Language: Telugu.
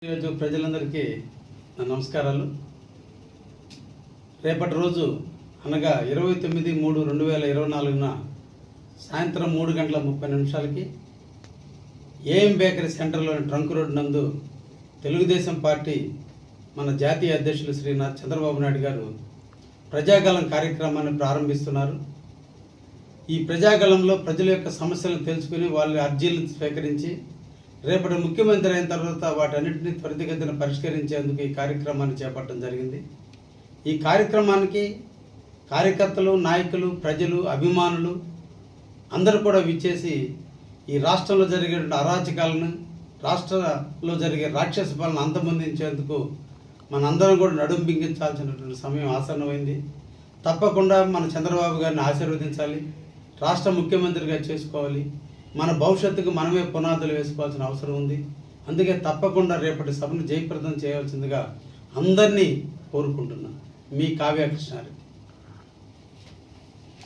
ఈరోజు ప్రజలందరికీ నా నమస్కారాలు. రేపటి రోజు అనగా 29/3/2024 సాయంత్రం 3:30 ఏఎం బేకరీ సెంటర్లోని ట్రంక్ రోడ్ నందు తెలుగుదేశం పార్టీ మన జాతీయ అధ్యక్షులు శ్రీ చంద్రబాబు నాయుడు గారు ప్రజాగళం కార్యక్రమాన్ని ప్రారంభిస్తున్నారు. ఈ ప్రజాగళంలో ప్రజల యొక్క సమస్యలను తెలుసుకుని వాళ్ళ అర్జీలను స్వీకరించి రేపటి ముఖ్యమంత్రి అయిన తర్వాత వాటన్నిటిని త్వరితగతిన పరిష్కరించేందుకు ఈ కార్యక్రమాన్ని చేపట్టడం జరిగింది. ఈ కార్యక్రమానికి కార్యకర్తలు, నాయకులు, ప్రజలు, అభిమానులు అందరూ కూడా విచ్చేసి ఈ రాష్ట్రంలో జరిగే అరాచకాలను, రాష్ట్రంలో జరిగే రాక్షస పాలన అంతమొందించేందుకు మనందరం కూడా నడుం బిగించాల్సినటువంటి సమయం ఆసన్నమైంది. తప్పకుండా మన చంద్రబాబు గారిని ఆశీర్వదించాలి, రాష్ట్ర ముఖ్యమంత్రిగా చేసుకోవాలి. మన భవిష్యత్తుకు మనమే పునాదులు వేసుకోవాల్సిన అవసరం ఉంది. అందుకే తప్పకుండా రేపటి సభను జయప్రదం చేయాల్సిందిగా అందరినీ కోరుకుంటున్నాను. మీ కావ్య కృష్ణారెడ్డి.